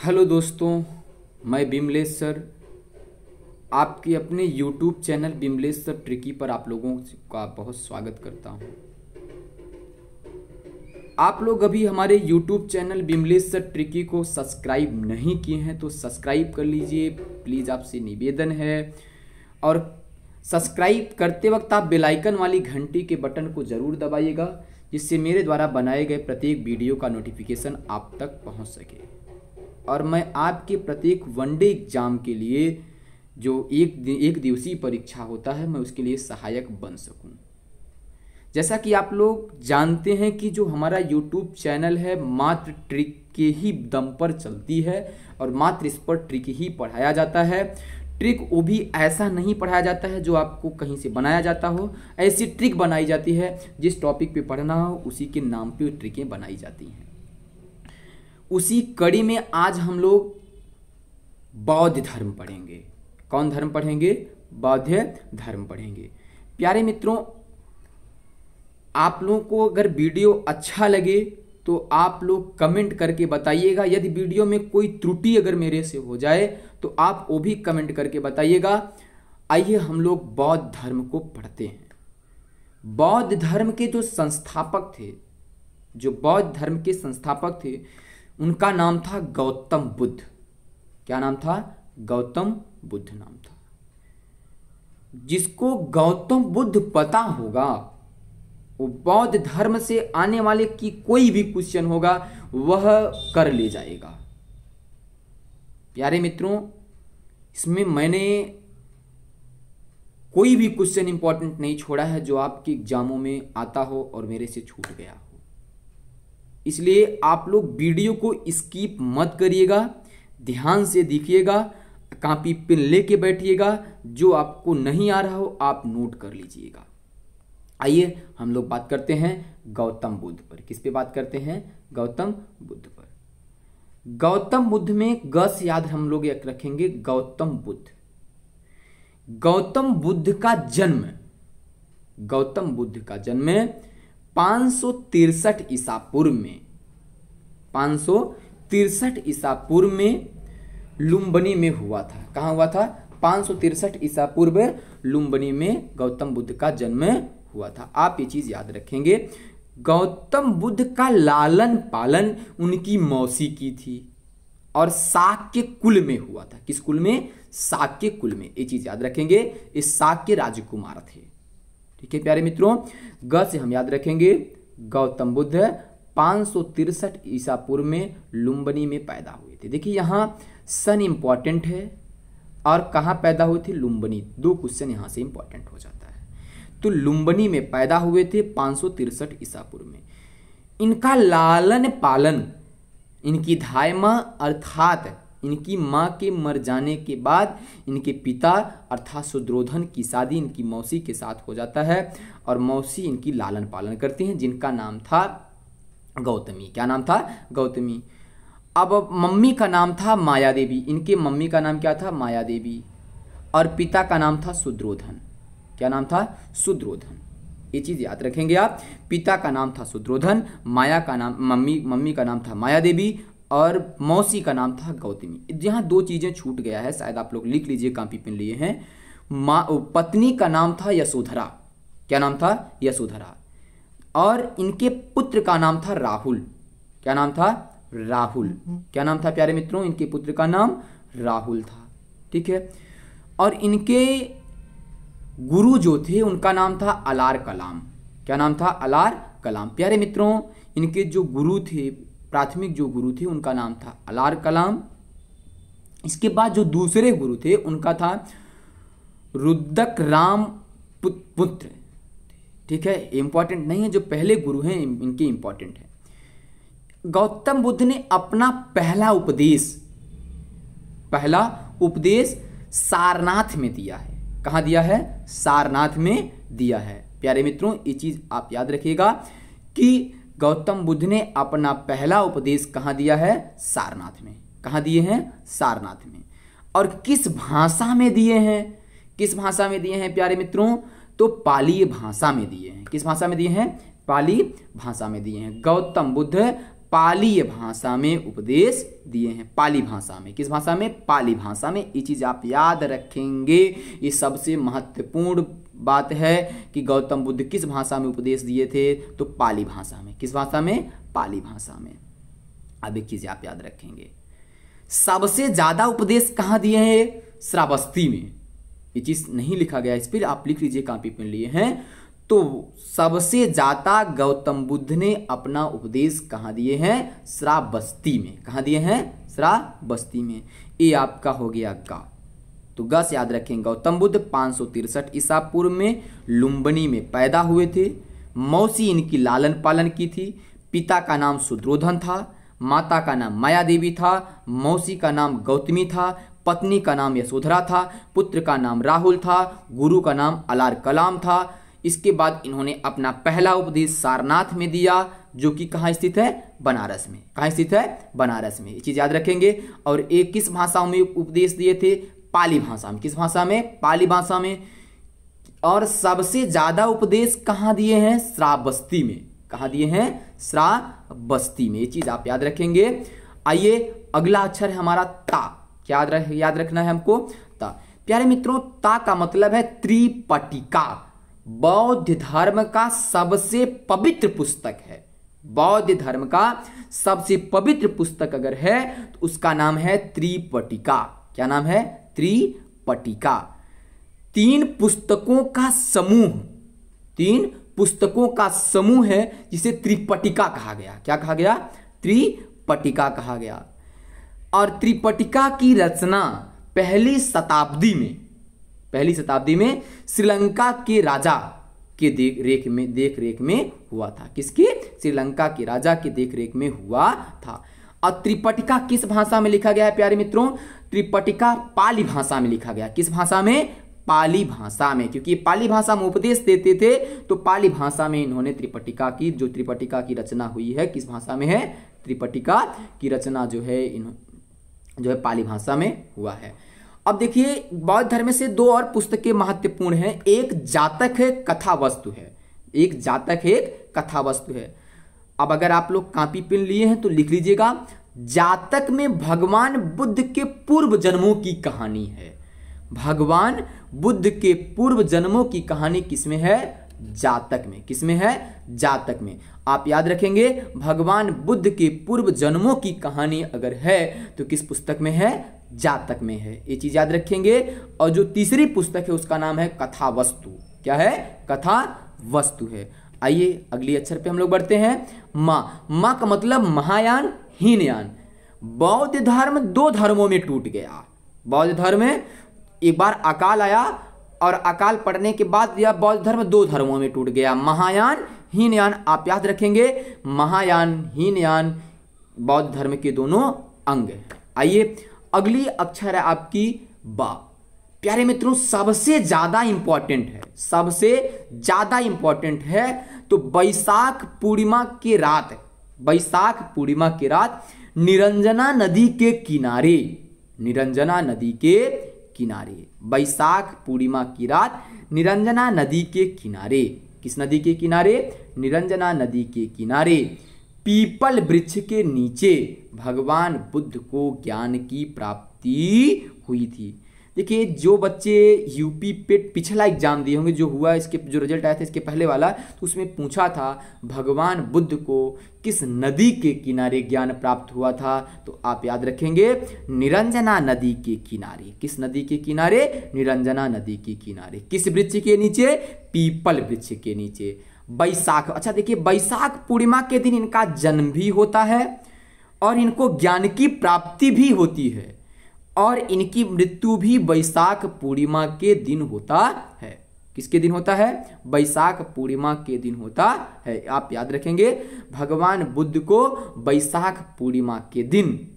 Hello दोस्तों, मैं Bimlesh sir आपके अपने YouTube channel Bimlesh sir tricky पर आप लोगों का बहुत स्वागत करता हूं। आप लोग अभी हमारे YouTube channel Bimlesh sir tricky को सब्सक्राइब नहीं किए हैं तो सब्सक्राइब कर लीजिए, प्लीज़ आपसे निवेदन है। और सब्सक्राइब करते वक्त आप बेल आइकन वाली घंटी के बटन को ज़रूर दबाइएगा, जिससे मेरे द्वारा बनाए गए प्रत्येक वीडियो का नोटिफिकेशन आप तक पहुंच सके और मैं आपके प्रत्येक वनडे एग्जाम के लिए जो एक दिवसीय परीक्षा होता है मैं उसके लिए सहायक बन सकूं। जैसा कि आप लोग जानते हैं कि जो हमारा YouTube चैनल है मात्र ट्रिक के ही दम पर चलती है और मात्र इस पर ट्रिक ही पढ़ाया जाता है। ट्रिक वो भी ऐसा नहीं पढ़ाया जाता है जो आपको कहीं से बनाया जाता हो, ऐसी ट्रिक बनाई जाती है जिस टॉपिक पे पढ़ना हो उसी के नाम पे ट्रिकें बनाई जाती हैं। उसी कड़ी में आज हम लोग बौद्ध धर्म पढ़ेंगे। कौन धर्म पढ़ेंगे? बौद्ध धर्म पढ़ेंगे। प्यारे मित्रों, आप लोगों को अगर वीडियो अच्छा लगे तो आप लोग कमेंट करके बताइएगा। यदि वीडियो में कोई त्रुटि अगर मेरे से हो जाए तो आप वो भी कमेंट करके बताइएगा। आइए हम लोग बौद्ध धर्म को पढ़ते हैं। बौद्ध धर्म के जो संस्थापक थे, जो बौद्ध धर्म के संस्थापक थे, उनका नाम था गौतम बुद्ध। क्या नाम था? गौतम बुद्ध नाम था। जिसको गौतम बुद्ध पता होगा वो बौद्ध धर्म से आने वाले की कोई भी क्वेश्चन होगा वह कर ले जाएगा। प्यारे मित्रों, इसमें मैंने कोई भी क्वेश्चन इंपॉर्टेंट नहीं छोड़ा है जो आपके एग्जामों में आता हो और मेरे से छूट गया हो। इसलिए आप लोग वीडियो को स्किप मत करिएगा, ध्यान से देखिएगा, कॉपी पेन लेके बैठिएगा। जो आपको नहीं आ रहा हो आप नोट कर लीजिएगा। आइए हम लोग बात करते हैं गौतम बुद्ध पर। किस पे बात करते हैं? गौतम बुद्ध पर। गौतम बुद्ध में ग से याद हम लोग रखेंगे गौतम बुद्ध। गौतम बुद्ध का जन्म 563 ईसा पूर्व में 563 ईसा पूर्व में लुम्बिनी में हुआ था। कहां हुआ था? 563 ईसा पूर्व लुम्बिनी में गौतम बुद्ध का जन्म हुआ था। आप ये चीज याद रखेंगे। गौतम बुद्ध का लालन पालन उनकी मौसी की थी और शाक्य कुल में हुआ था। किस कुल में? शाक्य कुल में। ये चीज याद रखेंगे। इस शाक्य राजकुमार थे। ठीक है प्यारे मित्रों, ग से हम याद रखेंगे गौतम बुद्ध 563 ईसा पूर्व में लुम्बिनी में पैदा हुए थे। देखिए यहां सन इंपॉर्टेंट है और कहां पैदा हुए थे? लुम्बिनी। दो क्वेश्चन यहां से इंपॉर्टेंट हो जाता है। तो लुम्बिनी में पैदा हुए थे 563 ईसा पूर्व में। इनका लालन पालन, इनकी धाय मां अर्थात इनकी मां के मर जाने के बाद इनके पिता अर्थात शुद्रोधन की शादी इनकी मौसी के साथ हो जाता है और मौसी इनकी लालन पालन करती हैं, जिनका नाम था गौतमी। क्या नाम था? गौतमी। अब मम्मी का नाम था माया देवी। इनके मम्मी का नाम क्या था? माया देवी। और पिता का नाम था शुद्रोधन। क्या नाम था? शुद्रोधन। ये चीज याद रखेंगे आप। पिता का नाम था शुद्रोधन, माया का नाम मम्मी का नाम था माया देवी और मौसी का नाम था गौतमी। जहां दो चीजें छूट गया है, शायद आप लोग लिख लीजिए, कॉपी पेन लिए हैं। पत्नी का नाम था यशोधरा। क्या नाम था? यशोधरा। और इनके पुत्र का नाम था राहुल। क्या नाम था? राहुल। क्या नाम था प्यारे मित्रों? इनके पुत्र का नाम राहुल था। ठीक है। और इनके गुरु जो थे उनका नाम था अलार कलाम। क्या नाम था? अलार कलाम। प्यारे मित्रों, इनके जो गुरु थे, प्राथमिक जो गुरु थे, उनका नाम था अलार कलाम। इसके बाद जो दूसरे गुरु थे उनका था रुद्रक राम पुत्र। ठीक है, इंपॉर्टेंट नहीं है। जो पहले गुरु हैं इनके इंपॉर्टेंट है। गौतम बुद्ध ने अपना पहला उपदेश सारनाथ में दिया है। कहां दिया है? सारनाथ में दिया है। प्यारे मित्रों, ये चीज आप याद रखिएगा कि गौतम बुद्ध ने अपना पहला उपदेश कहां दिया है? सारनाथ में। कहां दिए हैं? सारनाथ में। और किस भाषा में दिए हैं? किस भाषा में दिए हैं प्यारे मित्रों? तो पाली भाषा में दिए हैं। किस भाषा में दिए हैं? पाली भाषा में दिए हैं। गौतम बुद्ध पाली भाषा में उपदेश दिए हैं। पाली भाषा में, किस भाषा में? पाली भाषा में। ये चीज आप याद रखेंगे, ये सबसे महत्वपूर्ण बात है कि गौतम बुद्ध किस भाषा में उपदेश दिए थे, तो पाली भाषा में। किस भाषा में? पाली भाषा में। अब एक चीज आप याद रखेंगे, सबसे ज्यादा उपदेश कहां दिए हैं? श्रावस्ती में। ये चीज नहीं लिखा गया, इस पर आप लिख लीजिए, कॉपी पेन लिए हैं। तो सबसे ज्यादा गौतम बुद्ध ने अपना उपदेश कहां दिए हैं? श्रावस्ती में। कहां दिए हैं? श्रावस्ती में। ये आपका हो गया गा। तो गा से याद रखेंगे, गौतम बुद्ध 563 ईसा पूर्व में लुम्बिनी में पैदा हुए थे। मौसी इनकी लालन पालन की थी। पिता का नाम सुद्रोधन था, माता का नाम माया देवी था, मौसी का नाम गौतमी था, पत्नी का नाम यशोधरा था, पुत्र का नाम राहुल था, गुरु का नाम अलार कलाम था। इसके बाद इन्होंने अपना पहला उपदेश सारनाथ में दिया, जो कि कहाँ स्थित है? बनारस में। कहाँ स्थित है? बनारस में। ये चीज याद रखेंगे। और एक किस भाषा में उपदेश दिए थे? पाली भाषा में। किस भाषा में? पाली भाषा में। और सबसे ज्यादा उपदेश कहाँ दिए हैं? श्रावस्ती में। कहाँ दिए हैं? श्रावस्ती में। ये चीज आप याद रखेंगे। आइए अगला अक्षर है हमारा ता। क्या याद रखना है हमको? ता। प्यारे मित्रों, ता का मतलब है त्रिपटिका। बौद्ध धर्म का सबसे पवित्र पुस्तक है। बौद्ध धर्म का सबसे पवित्र पुस्तक अगर है तो उसका नाम है त्रिपटिका। क्या नाम है? त्रिपटिका। 3 पुस्तकों का समूह, 3 पुस्तकों का समूह है जिसे त्रिपटिका कहा गया। क्या कहा गया? त्रिपटिका कहा गया। और त्रिपटिका की रचना पहली शताब्दी में श्रीलंका के राजा के देखरेख में हुआ था। किसके? श्रीलंका के राजा के देखरेख में हुआ था। और त्रिपटिका किस भाषा में लिखा गया है प्यारे मित्रों? त्रिपटिका पाली भाषा में लिखा गया। किस भाषा में? पाली भाषा में। क्योंकि पाली भाषा में उपदेश देते थे, तो पाली भाषा में इन्होंने त्रिपटिका की रचना हुई है। किस भाषा में है? त्रिपटिका की रचना जो है पाली भाषा में हुआ है। अब देखिए, बौद्ध धर्म से 2 और पुस्तकें महत्वपूर्ण हैं। एक जातक है, कथा वस्तु है। एक जातक है, कथा वस्तु है। अब अगर आप लोग कॉपी पेन लिए हैं तो लिख लीजिएगा, जातक में भगवान बुद्ध के पूर्व जन्मों की कहानी है। भगवान बुद्ध के पूर्व जन्मों की कहानी किसमें है? जातक में। किसमें है? जातक में। आप याद रखेंगे, भगवान बुद्ध के पूर्व जन्मों की कहानी अगर है तो किस पुस्तक में है? जातक में है। ये चीज याद रखेंगे। और जो तीसरी पुस्तक है उसका नाम है कथा वस्तु। क्या है? कथा वस्तु है। आइए अगली अक्षर पे हम लोग बढ़ते हैं। माँ का मतलब महायान, हीनयान। बौद्ध धर्म 2 धर्मों में टूट गया। बौद्ध धर्म में एक बार अकाल आया और अकाल पड़ने के बाद यह बौद्ध धर्म 2 धर्मों में टूट गया, महायान, हीनयान। आप याद रखेंगे, महायान, हीनयान बौद्ध धर्म के दोनों अंग हैं। आइए अगली अक्षर है आपकी बा। प्यारे मित्रों, सबसे ज्यादा इंपॉर्टेंट है, सबसे ज्यादा इंपॉर्टेंट है। तो बैसाख पूर्णिमा की रात, बैसाख पूर्णिमा की रात निरंजना नदी के किनारे, निरंजना नदी के किनारे, बैसाख पूर्णिमा की रात निरंजना नदी के किनारे। किस नदी के किनारे? निरंजना नदी के किनारे पीपल वृक्ष के नीचे भगवान बुद्ध को ज्ञान की प्राप्ति हुई थी। देखिए, जो बच्चे यूपी पे पिछला एग्जाम दिए होंगे, जो हुआ इसके, जो रिजल्ट आया था इसके पहले वाला, तो उसमें पूछा था भगवान बुद्ध को किस नदी के किनारे ज्ञान प्राप्त हुआ था। तो आप याद रखेंगे, निरंजना नदी के किनारे। किस नदी के किनारे? निरंजना नदी के किनारे। किस वृक्ष के नीचे? पीपल वृक्ष के नीचे। बैसाख, अच्छा देखिए, बैसाख पूर्णिमा के दिन इनका जन्म भी होता है और इनको ज्ञान की प्राप्ति भी होती है, और इनकी मृत्यु भी बैसाख पूर्णिमा के दिन होता है। किसके दिन होता है? बैसाख पूर्णिमा के दिन होता है। आप याद रखेंगे, भगवान बुद्ध को बैसाख पूर्णिमा के दिन,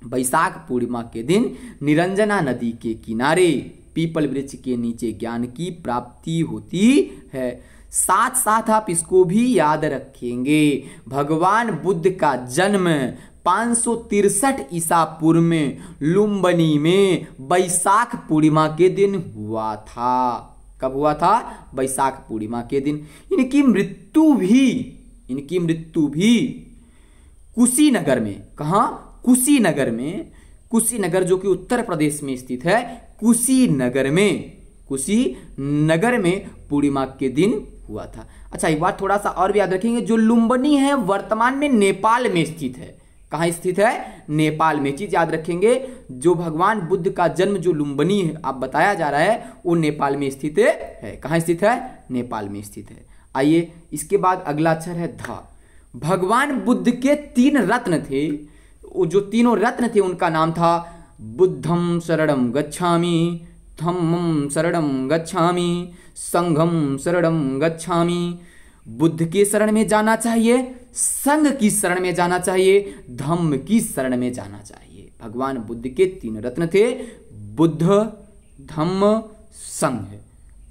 बैसाख पूर्णिमा के दिन निरंजना नदी के किनारे पीपल वृक्ष के नीचे ज्ञान की प्राप्ति होती है। साथ साथ आप इसको भी याद रखेंगे, भगवान बुद्ध का जन्म 563 ईसा पूर्व में लुम्बिनी में बैसाख पूर्णिमा के दिन हुआ था। कब हुआ था? बैसाख पूर्णिमा के दिन। इनकी मृत्यु भी कुशीनगर में, कहाँ? कुशीनगर में, कुशीनगर जो कि उत्तर प्रदेश में स्थित है, कुशीनगर में पूर्णिमा के दिन हुआ था। अच्छा, एक बात थोड़ा सा और भी याद रखेंगे, जो लुम्बिनी है वर्तमान में नेपाल में स्थित है। कहाँ स्थित है? नेपाल में। चीज याद रखेंगे, जो भगवान बुद्ध का जन्म जो लुम्बिनी है आप बताया जा रहा है वो नेपाल में स्थित है। कहाँ स्थित है? नेपाल में स्थित है। आइए इसके बाद अगला अक्षर है ध। भगवान बुद्ध के 3 रत्न थे, वो जो तीनों रत्न थे उनका नाम था बुद्धम शरणम गच्छामि, धम्मम शरणम गच्छामि, संघम शरणम गच्छामि। बुद्ध की शरण में जाना चाहिए, संघ की शरण में जाना चाहिए, धम्म की शरण में जाना चाहिए। भगवान बुद्ध के 3 रत्न थे, बुद्ध, धम्म, संघ।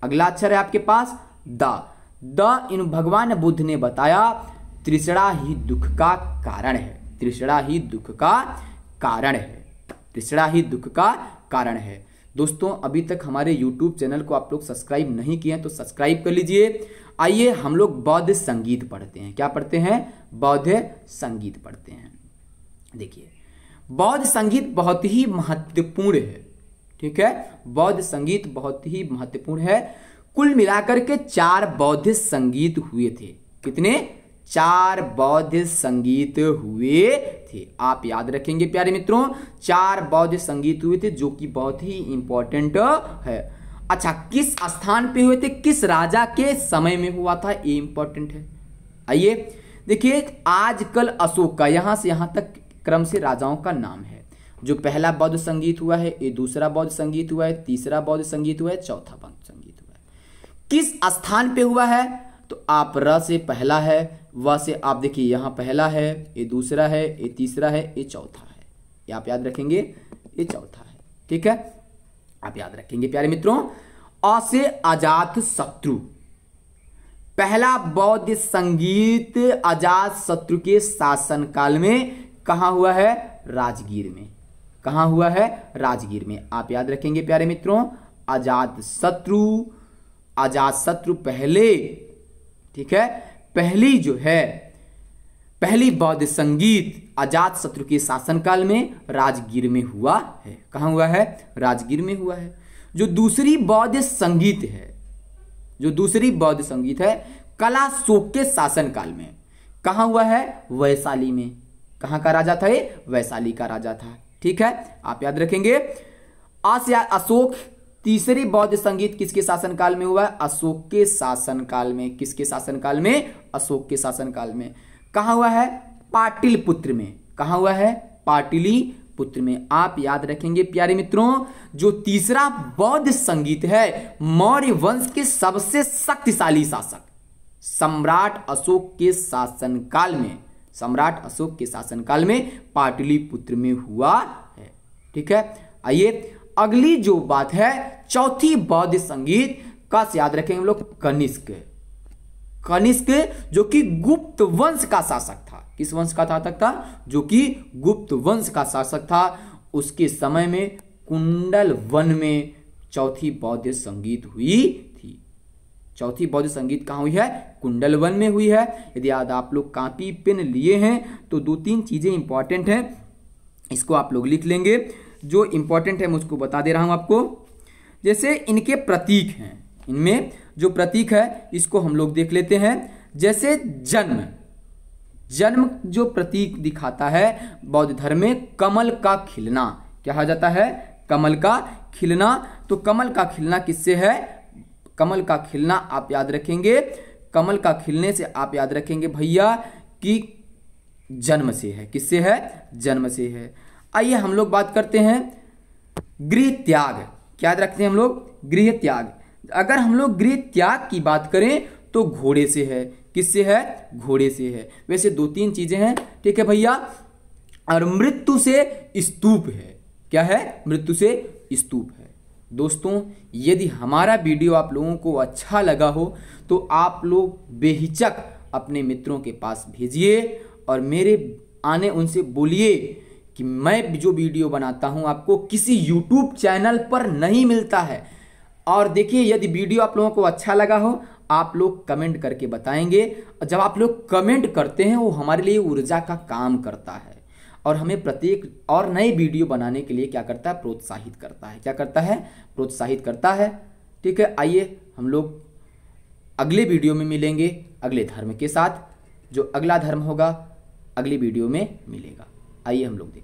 अगला अक्षर है आपके पास द। इन भगवान बुद्ध ने बताया तृष्णा ही दुख का कारण है। तृष्णा ही दुख का कारण है। तृष्णा ही दुख का कारण है। दोस्तों, अभी तक हमारे YouTube चैनल को आप लोग सब्सक्राइब नहीं किए हैं तो सब्सक्राइब कर लीजिए। आइए हम लोग बौद्ध संगीत पढ़ते हैं। क्या पढ़ते हैं? बौद्ध संगीत पढ़ते हैं। देखिए, बौद्ध संगीत बहुत ही महत्वपूर्ण है। ठीक है, बौद्ध संगीत बहुत ही महत्वपूर्ण है। कुल मिलाकर के 4 बौद्ध संगीत हुए थे। कितने? 4 बौद्ध संगीत हुए थे। आप याद रखेंगे प्यारे मित्रों, 4 बौद्ध संगीत हुए थे, जो कि बहुत ही इंपॉर्टेंट है। अच्छा, किस स्थान पे हुए थे, किस राजा के समय में हुआ था, ये इंपॉर्टेंट है। आइए देखिए, आजकल अशोक का, यहां से यहां तक क्रम से राजाओं का नाम है। जो पहला बौद्ध संगीत हुआ है, ये दूसरा बौद्ध संगीत हुआ है, तीसरा बौद्ध संगीत हुआ है, चौथा बौद्ध संगीत हुआ है। किस स्थान पे हुआ है? तो आप र से पहला है, व से आप देखिए यहां पहला है, ये दूसरा है, ये तीसरा है, ये चौथा है। ये आप याद रखेंगे, ये चौथा है। ठीक है, आप याद रखेंगे प्यारे मित्रों। अ से अजात शत्रु। पहला बौद्ध संगीत अजात शत्रु के शासन काल में कहां हुआ है? राजगीर में। कहां हुआ है? राजगीर में। आप याद रखेंगे प्यारे मित्रों, अजात शत्रु पहले, ठीक है, पहली जो है पहली बौद्ध संगीत अजात शत्रु के शासनकाल में राजगीर में हुआ है। कहां हुआ है? राजगीर में हुआ है। जो दूसरी बौद्ध संगीत है कलाशोक के शासनकाल में कहां हुआ है? वैशाली में। कहां का राजा था ये? वैशाली का राजा था। ठीक है, आप याद रखेंगे। अशोक, तीसरी बौद्ध संगीत किसके शासनकाल में हुआ है? अशोक के शासनकाल में। किसके शासनकाल में? अशोक के शासनकाल में। कहां हुआ है? पाटलिपुत्र में। कहां हुआ है? पाटलिपुत्र में। आप याद रखेंगे प्यारे मित्रों, जो तीसरा बौद्ध संगीत है मौर्य वंश के सबसे शक्तिशाली शासक सम्राट अशोक के शासनकाल में पाटलिपुत्र में हुआ है। ठीक है, आइए अगली जो बात है, चौथी बौद्ध संगीत का याद रखेंगे हम लोग, कनिष्क, जो कि गुप्त वंश का शासक था। किस वंश का शासक था? जो कि गुप्त वंश का शासक था। उसके समय में कुंडल वन में चौथी बौद्ध संगीत हुई थी। चौथी बौद्ध संगीत कहां हुई है? कुंडल वन में हुई है। यदि आप लोग कॉपी पेन लिए हैं तो 2-3 चीजें इंपॉर्टेंट हैं, इसको आप लोग लिख लेंगे। जो इंपॉर्टेंट है मैं उसको बता दे रहा हूं आपको। जैसे इनके प्रतीक हैं, इनमें जो प्रतीक है इसको हम लोग देख लेते हैं। जैसे जन्म जो प्रतीक दिखाता है बौद्ध धर्म में, कमल का खिलना। क्या हो जाता है? कमल का खिलना। तो कमल का खिलना किससे है? कमल का खिलना आप याद रखेंगे, कमल का खिलने से आप याद रखेंगे भैया कि जन्म से है। किससे है? जन्म से है। आइए हम लोग बात करते हैं गृह त्याग। क्या याद रखते हैं हम लोग? गृह त्याग। अगर हम लोग गृह त्याग की बात करें तो घोड़े से है। किससे है? घोड़े से है। वैसे 2-3 चीजें हैं, ठीक है भैया। और मृत्यु से स्तूप है। क्या है? मृत्यु से स्तूप है। दोस्तों, यदि हमारा वीडियो आप लोगों को अच्छा लगा हो तो आप लोग बेहिचक अपने मित्रों के पास भेजिए और मेरे आने उनसे बोलिए कि मैं जो वीडियो बनाता हूं आपको किसी YouTube चैनल पर नहीं मिलता है। और देखिए, यदि वीडियो आप लोगों को अच्छा लगा हो, आप लोग कमेंट करके बताएंगे। जब आप लोग कमेंट करते हैं वो हमारे लिए ऊर्जा का काम करता है और हमें प्रत्येक और नए वीडियो बनाने के लिए क्या करता है, प्रोत्साहित करता है। क्या करता है, प्रोत्साहित करता है। ठीक है, आइए हम लोग अगले वीडियो में मिलेंगे अगले धर्म के साथ। जो अगला धर्म होगा अगली वीडियो में मिलेगा। आइए हम लोग देखते हैं।